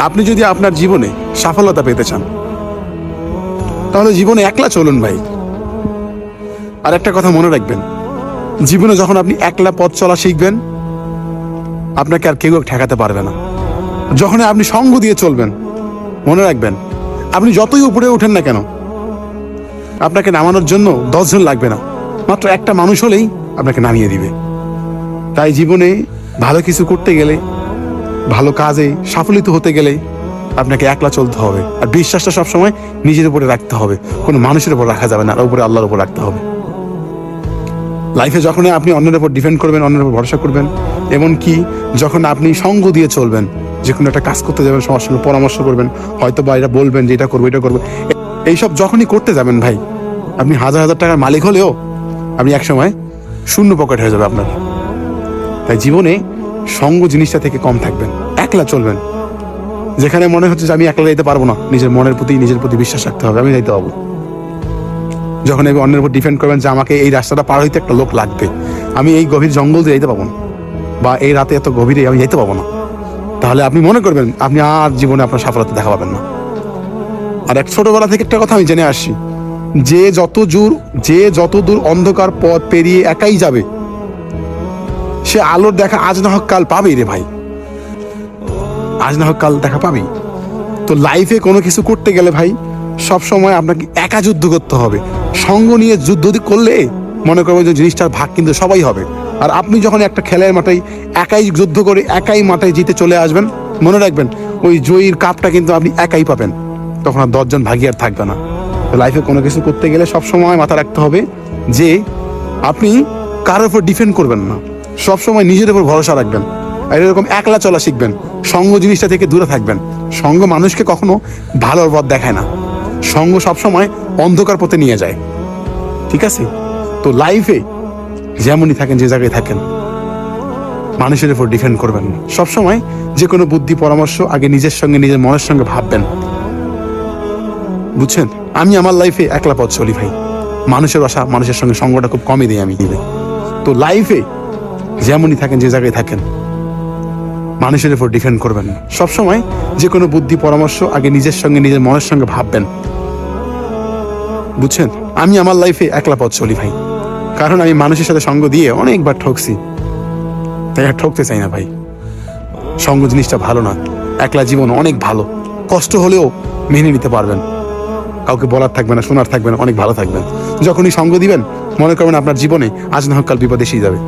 আপনি যদি আপনার জীবনে সফলতা পেতে চান তাহলে জীবনে একলা চলুন ভাই। আর একটা কথা মনে রাখবেন, জীবনে যখন আপনি একলা পথ চলা শিখবেন আপনাকে আর কেউ ঠেকাতে পারবে না। যখন আপনি সঙ্গ দিয়ে চলবেন, মনে রাখবেন আপনি যতই উপরে ওঠেন না কেন আপনাকে নামানোর জন্য 10 জন লাগবে না, মাত্র একটা মানুষ হলেই আপনাকে নামিয়ে দিবে। তাই জীবনে ভালো কিছু করতে গেলে, ভালো কাজে সাফল্য হতে গেলে আপনাকে একলা চলতে হবে। আর বিশ্বাসটা সবসময় নিজের উপরে রাখতে হবে, কোনো মানুষের উপর রাখা যাবে না, আর উপরে আল্লাহর উপর রাখতে হবে। লাইফে যখন আপনি অন্যের উপর ডিপেন্ড করবেন, অন্যের উপর ভরসা করবেন, এমনকি যখন আপনি সঙ্গ দিয়ে চলবেন, যে কোনো একটা কাজ করতে যাবেন সবার সঙ্গে পরামর্শ করবেন, হয়তো বা এটা বলবেন যে এটা করবো এটা করবো, এইসব যখনই করতে যাবেন ভাই, আপনি হাজার হাজার টাকার মালিক হলেও আপনি একসময় শূন্য পকেট হয়ে যাবে আপনার। তাই জীবনে সঙ্গ জিনিসটা থেকে কম থাকবেন, একলা চলবেন। যেখানে মনে হচ্ছে যে আমি একলা যেতে পারবো না, নিজের মনের প্রতি নিজের প্রতি বিশ্বাস রাখতে হবে, আমি যাইতে পারবো। যখন আমি অন্যের উপর ডিপেন্ড করবেন যে আমাকে এই রাস্তাটা পার হইতে একটা লোক লাগবে, আমি এই গভীর জঙ্গল দিয়ে যেতে পারবো না, বা এই রাতে এত গভীরে আমি যেতে পারবো না, তাহলে আপনি মনে করবেন আপনি আর জীবনে আপনার সফলতা দেখা পাবেন না। আর এক ছোটবেলা থেকে একটা কথা আমি জেনে আসছি, যে যত দূর অন্ধকার পথ পেরিয়ে একাই যাবে সে আলোর দেখা আজ না হোক কাল পাবেই রে ভাই, আজ না হোক কাল দেখা পাবেই। তো লাইফে কোনো কিছু করতে গেলে ভাই সব সময় আপনাকে একা যুদ্ধ করতে হবে। সঙ্গ নিয়ে যুদ্ধ করলে মনে করবেন যে জিনিসটার ভাগ কিন্তু সবাই হবে। আর আপনি যখন একটা খেলার মাঠে একাই যুদ্ধ করে একাই মাঠে জিতে চলে আসবেন, মনে রাখবেন ওই জয়ীর কাপটা কিন্তু আপনি একাই পাবেন, তখন আর 10 জন ভাগী আর থাকবে না। তো লাইফে কোনো কিছু করতে গেলে সবসময় মাথা রাখতে হবে যে আপনি কারোর উপর ডিপেন্ড করবেন না, সবসময় নিজের উপর ভরসা রাখবেন। আর এরকম একলা চলা শিখবেন, সঙ্গ জিনিসটা থেকে দূরে থাকবেন। সঙ্গ মানুষকে কখনো ভালোর পথ দেখায় না, সঙ্গ সবসময় অন্ধকার পথে নিয়ে যায়। ঠিক আছে? তো লাইফে যেমনই থাকেন, যে জায়গায় থাকেন, মানুষের উপর ডিপেন্ড করবেন না। সবসময় যে কোনো বুদ্ধি পরামর্শ আগে নিজের সঙ্গে নিজের মনের সঙ্গে ভাববেন, বুঝছেন? আমি আমার লাইফে একলা পথ চলি ভাই, মানুষের আশা মানুষের সঙ্গে সঙ্গটা খুব কমই দিই আমি। তো লাইফে যেমনই থাকেন, যে জায়গায় থাকেন, মানুষের উপর ডিপেন্ড করবেন না। সবসময় যে কোনো বুদ্ধি পরামর্শ আগে নিজের সঙ্গে নিজের মনের সঙ্গে ভাববেন, বুঝছেন? আমি আমার লাইফে একলা পথ চলি ভাই, কারণ আমি মানুষের সাথে সঙ্গ দিয়ে অনেকবার ঠকছি, তাই আর ঠকতে চাই না ভাই। সঙ্গ জিনিসটা ভালো না, একলা জীবন অনেক ভালো, কষ্ট হলেও মেনে নিতে পারবেন, কাউকে বলার থাকবে না, শোনার থাকবে না, অনেক ভালো থাকবেন। যখনই সঙ্গ দিবেন মনে করবেন আপনার জীবনে আজ না হোক কাল বিপদ এসেই যাবে।